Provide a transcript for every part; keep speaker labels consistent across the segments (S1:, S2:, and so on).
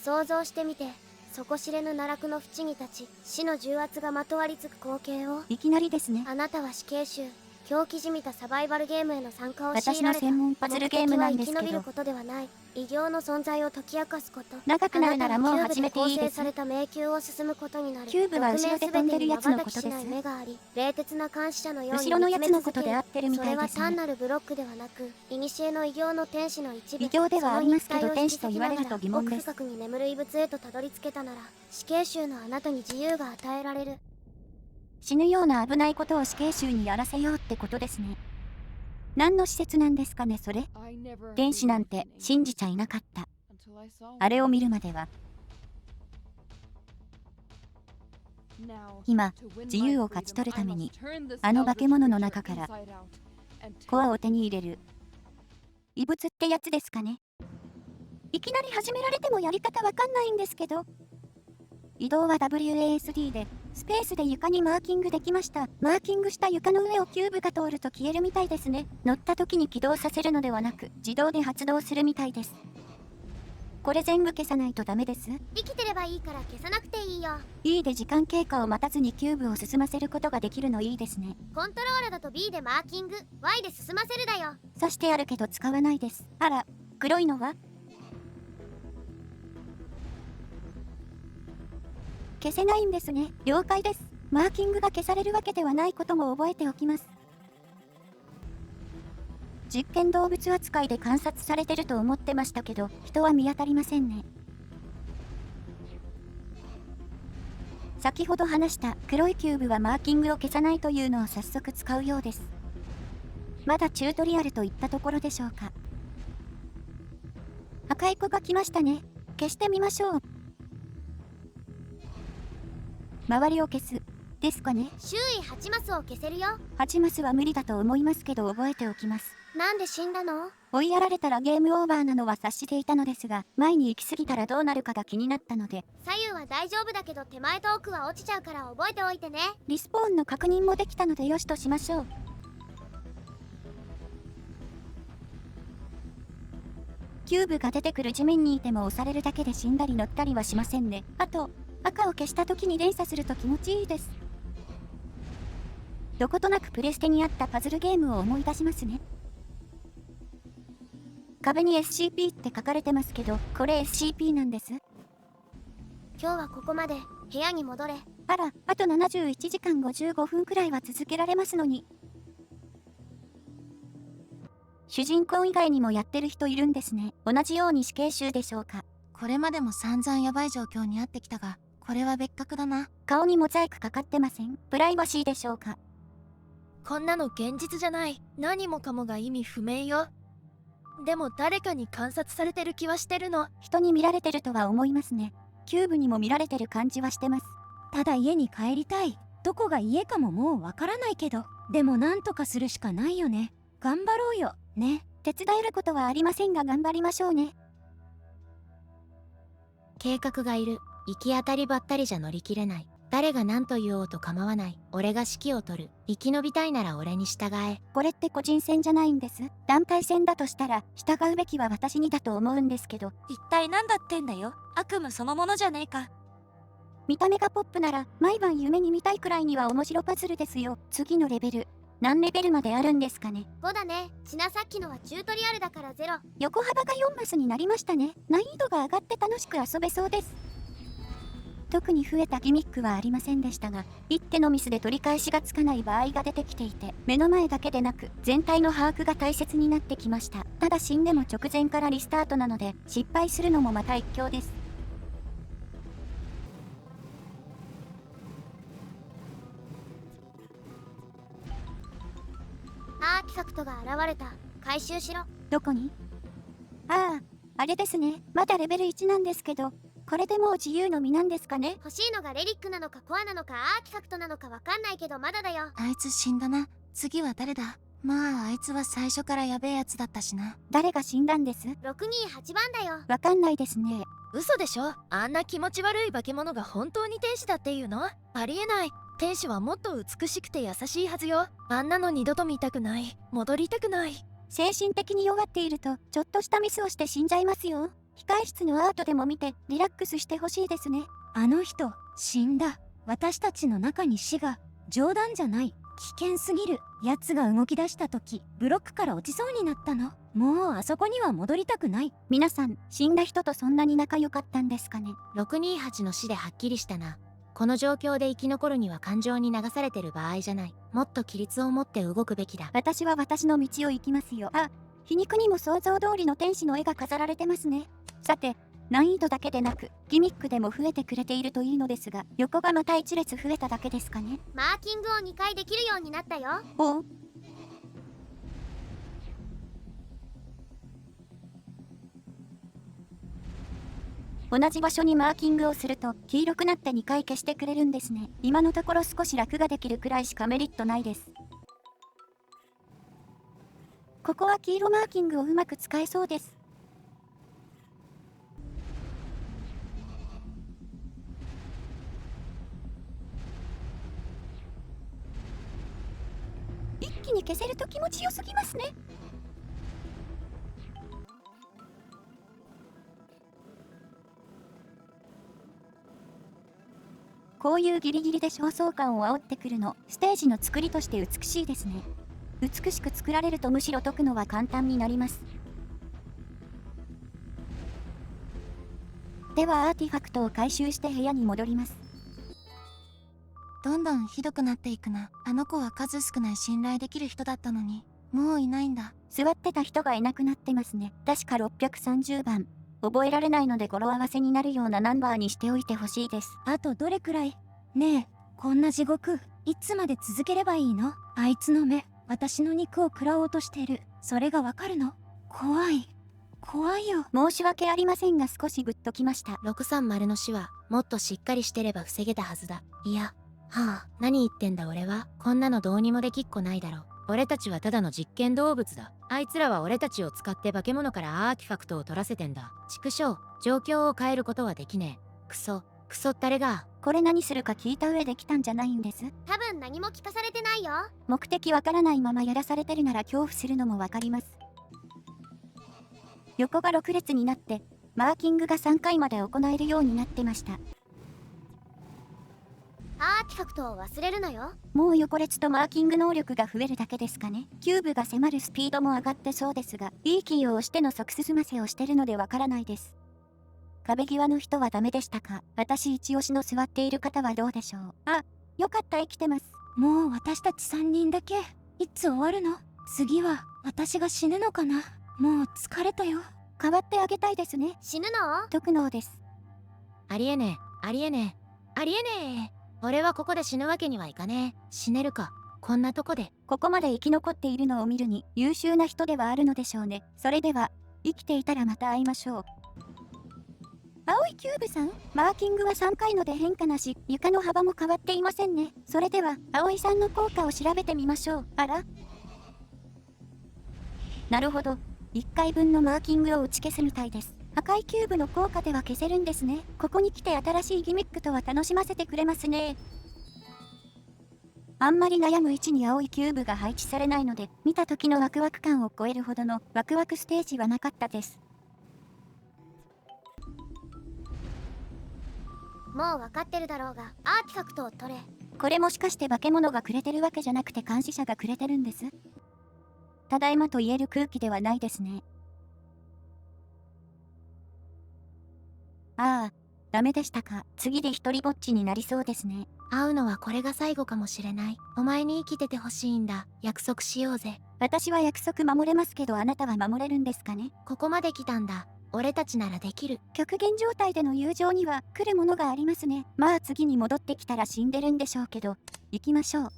S1: 想像してみて、底知れぬ奈落の淵に立ち、死の重圧がまとわりつく光景を。
S2: いきなりですね。
S1: あなたは死刑囚、狂気じみたサバイバルゲームへの参加を強い
S2: 私の
S1: られた。
S2: 専門パズルゲームなんですけど、
S1: 目的は生き延びることではない、異形の存在を解き明かすこと。
S2: 長くなるならもう始めていいです。
S1: 構成された迷宮を進むことになる。
S2: キューブは後ろで飛んでるやつのことです。
S1: 目があり、冷徹な監視者のように
S2: 後ろのやつのことで合ってるみたいですね。
S1: それは単なるブロックではなく、古の異形の天使の一部。
S2: 異形ではありますけど、天使と言われると疑問です。
S1: 奥深くに眠る異物へとたどり着けたなら、死刑囚のあなたに自由が与えられる。
S2: 死ぬような危ないことを死刑囚にやらせようってことですね。何の施設なんですかね、それ。天使なんて信じちゃいなかった。あれを見るまでは。今、自由を勝ち取るために、あの化け物の中から、コアを手に入れる。異物ってやつですかね。いきなり始められてもやり方わかんないんですけど。移動は WASD で、スペースで床にマーキングできました。マーキングした床の上をキューブが通ると消えるみたいですね。乗った時に起動させるのではなく、自動で発動するみたいです。これ全部消さないとダメです。
S1: 生きてればいいから消さなくていいよ。
S2: E で時間経過を待たずにキューブを進ませることができるのいいですね。
S1: コントローラだと B でマーキング、Y で進ませるだよ。
S2: 刺してあるけど使わないです。あら、黒いのは消せないんですね。了解です。マーキングが消されるわけではないことも覚えておきます。実験動物扱いで観察されてると思ってましたけど、人は見当たりませんね。先ほど話した黒いキューブはマーキングを消さないというのを早速使うようです。まだチュートリアルといったところでしょうか。赤い子が来ましたね。消してみましょう。周りを消す。ですかね。
S1: 周囲8マスを消せるよ。
S2: 8マスは無理だと思いますけど覚えておきます。
S1: なんで死んだの？
S2: 追いやられたらゲームオーバーなのは察していたのですが、前に行き過ぎたらどうなるかが気になったので。
S1: 左右は大丈夫だけど手前と奥は落ちちゃうから覚えておいてね。
S2: リスポーンの確認もできたのでよしとしましょう。キューブが出てくる地面にいても押されるだけで死んだり乗ったりはしませんね。あと、赤を消した時に連鎖すると気持ちいいです。どことなくプレステにあったパズルゲームを思い出しますね。壁に SCP って書かれてますけど、これ SCP なんです。
S1: 今日はここまで。部屋に戻れ。
S2: あら、あと71時間55分くらいは続けられますのに。主人公以外にもやってる人いるんですね。同じように死刑囚でしょうか。
S3: これまでも散々やばい状況にあってきたが、これは別格だな。
S2: 顔にモザイクかかってません？プライバシーでしょうか。
S3: こんなの現実じゃない。何もかもが意味不明よ。でも誰かに観察されてる気はしてるの。
S2: 人に見られてるとは思いますね。キューブにも見られてる感じはしてます。
S4: ただ家に帰りたい。どこが家かももうわからないけど、でもなんとかするしかないよね。頑張ろうよ、ね。
S2: 手伝えることはありませんが頑張りましょうね。
S3: 計画がいる。行き当たりばったりじゃ乗り切れない。誰が何と言おうと構わない。俺が指揮を取る。生き延びたいなら俺に従え。
S2: これって個人戦じゃないんです。団体戦だとしたら従うべきは私にだと思うんですけど。
S3: 一体何だってんだよ。悪夢そのものじゃねえか。
S2: 見た目がポップなら毎晩夢に見たいくらいには面白パズルですよ。次のレベル。何レベルまであるんですかね。
S1: 5だね。ちなさっきのはチュートリアルだから0。
S2: 横幅が4マスになりましたね。難易度が上がって楽しく遊べそうです。特に増えたギミックはありませんでしたが、一手のミスで取り返しがつかない場合が出てきていて、目の前だけでなく全体の把握が大切になってきました。ただ死んでも直前からリスタートなので、失敗するのもまた一興です。
S1: アーティファクトが現れた。回収しろ。
S2: どこに？ああ、あれですね。まだレベル1なんですけど、これでもう自由の身なんですかね。
S1: 欲しいのがレリックなのかコアなのかアーティファクトなのかわかんないけどまだだよ。
S3: あいつ死んだな。次は誰だ？まああいつは最初からやべえやつだったしな。
S2: 誰が死んだんです？
S1: 628番だよ。
S2: わかんないですね。
S3: 嘘でしょ。あんな気持ち悪い化け物が本当に天使だっていうの？ありえない。天使はもっと美しくて優しいはずよ。あんなの二度と見たくない。戻りたくない。
S2: 精神的に弱っているとちょっとしたミスをして死んじゃいますよ。控室のアートでも見てリラックスしてほしいですね。
S4: あの人死んだ。私たちの中に死が。冗談じゃない。危険すぎる。奴が動き出した時ブロックから落ちそうになったの。もうあそこには戻りたくない。
S2: 皆さん、死んだ人とそんなに仲良かったんですかね。
S3: 628の死ではっきりしたな。この状況で生き残るには感情に流されてる場合じゃない。もっと規律を持って動くべきだ。
S2: 私は私の道を行きますよ。あ、皮肉にも想像通りの天使の絵が飾られてますね。さて、難易度だけでなく、ギミックでも増えてくれているといいのですが、横がまた1列増えただけですかね。
S1: マーキングを2回できるようになったよ。
S2: おう。同じ場所にマーキングをすると黄色くなって2回消してくれるんですね。今のところ少し楽ができるくらいしかメリットないです。ここは黄色マーキングをうまく使えそうです。一気に消せると気持ちよすぎますね。こういうギリギリで焦燥感を煽ってくるの、ステージの作りとして美しいですね。美しく作られるとむしろ解くのは簡単になります。ではアーティファクトを回収して部屋に戻ります。
S5: どんどんひどくなっていくな。あの子は数少ない信頼できる人だったのに、もういないんだ。
S2: 座ってた人がいなくなってますね。確か630番。覚えられないので語呂合わせになるようなナンバーにしておいてほしいです。
S4: あとどれくらい？ねえ、こんな地獄いつまで続ければいいの？あいつの目、私の肉を食らおうとしてる。それがわかるの？怖いよ。
S2: 申し訳ありませんが少しグッときました。
S3: 630の死はもっとしっかりしてれば防げたはずだ。いや、はあ、何言ってんだ俺は。こんなのどうにもできっこないだろ。俺たちはただの実験動物だ。あいつらは俺たちを使って化け物からアーティファクトを取らせてんだ。畜生、状況を変えることはできねえ。クソったれが。
S2: これ何するか聞いた上で来たんじゃないんです。
S1: 多分何も聞かされてないよ。
S2: 目的わからないままやらされてるなら恐怖するのもわかります。横が6列になってマーキングが3回まで行えるようになってました。
S1: アーティファクトを忘れるなよ。
S2: もう横列とマーキング能力が増えるだけですかね。キューブが迫るスピードも上がってそうですが、いいキーを押しての即進ませをしてるのでわからないです。壁際の人はダメでしたか？私一押しの座っている方はどうでしょう？あ、よかった生きてます。
S4: もう私たち3人だけ。いつ終わるの？次は私が死ぬのかな？もう疲れたよ。
S2: 代わってあげたいですね。
S1: 死ぬの？
S2: 特能です。
S3: ありえねえ。俺はここで死ぬわけにはいかねえ。死ねるか、こんなとこで。
S2: ここまで生き残っているのを見るに優秀な人ではあるのでしょうね。それでは、生きていたらまた会いましょう。青いキューブさん、マーキングは3回ので変化なし、床の幅も変わっていませんね。それでは、葵さんの効果を調べてみましょう。あら？なるほど。1回分のマーキングを打ち消すみたいです。赤いキューブの効果では消せるんですね。ここに来て新しいギミックとは楽しませてくれますね。あんまり悩む位置に青いキューブが配置されないので、見た時のワクワク感を超えるほどのワクワクステージはなかったです。
S1: もう分かってるだろうが、アーティファクトを取れ。
S2: これもしかして化け物がくれてるわけじゃなくて監視者がくれてるんです。ただいまと言える空気ではないですね。ああ、ダメでしたか。次で一人ぼっちになりそうですね。
S3: 会うのはこれが最後かもしれない。お前に生きててほしいんだ。約束しようぜ。
S2: 私は約束守れますけどあなたは守れるんですかね。
S3: ここまで来たんだ。俺たちならできる。
S2: 極限状態での友情には来るものがありますね。まあ次に戻ってきたら死んでるんでしょうけど、行きましょう。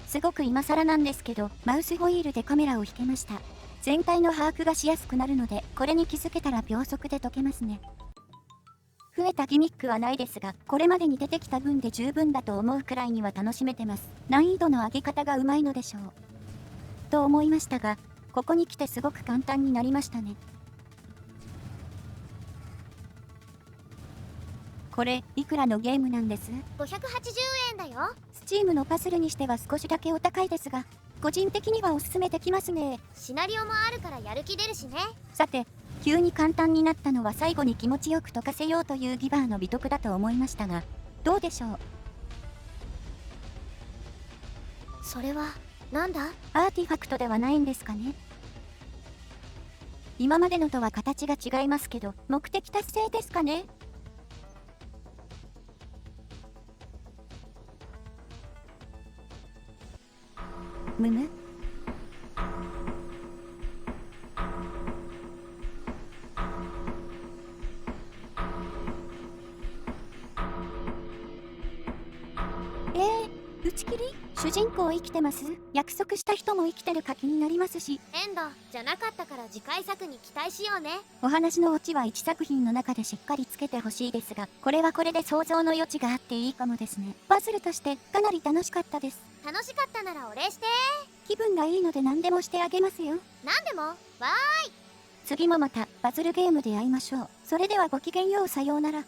S2: すごく今更なんですけど、マウスホイールでカメラを引けました。全体の把握がしやすくなるので、これに気づけたら秒速で解けますね。増えたギミックはないですが、これまでに出てきた分で十分だと思うくらいには楽しめてます。難易度の上げ方がうまいのでしょう。と思いましたが、ここに来てすごく簡単になりましたね。これ、いくらのゲームなんです？
S1: 580円だよ。
S2: Steam のパズルにしては少しだけお高いですが、個人的にはおすすめできますね。
S1: シナリオもあるからやる気出るしね。
S2: さて、急に簡単になったのは最後に気持ちよく解かせようというギバーの美徳だと思いましたが、どうでしょう。
S1: それはなんだ？
S2: アーティファクトではないんですかね。今までのとは形が違いますけど、目的達成ですかね。むむ。打ち切り？主人公生きてます？約束した人も生きてるか気になりますし。
S1: エンドじゃなかったから次回作に期待しようね。
S2: お話のオチは1作品の中でしっかりつけてほしいですが、これはこれで想像の余地があっていいかもですね。パズルとしてかなり楽しかったです。
S1: 楽しかったならお礼して。
S2: 気分がいいので何でもしてあげますよ。
S1: なんでもわーい。
S2: 次もまたパズルゲームで会いましょう。それではごきげんよう、さようなら。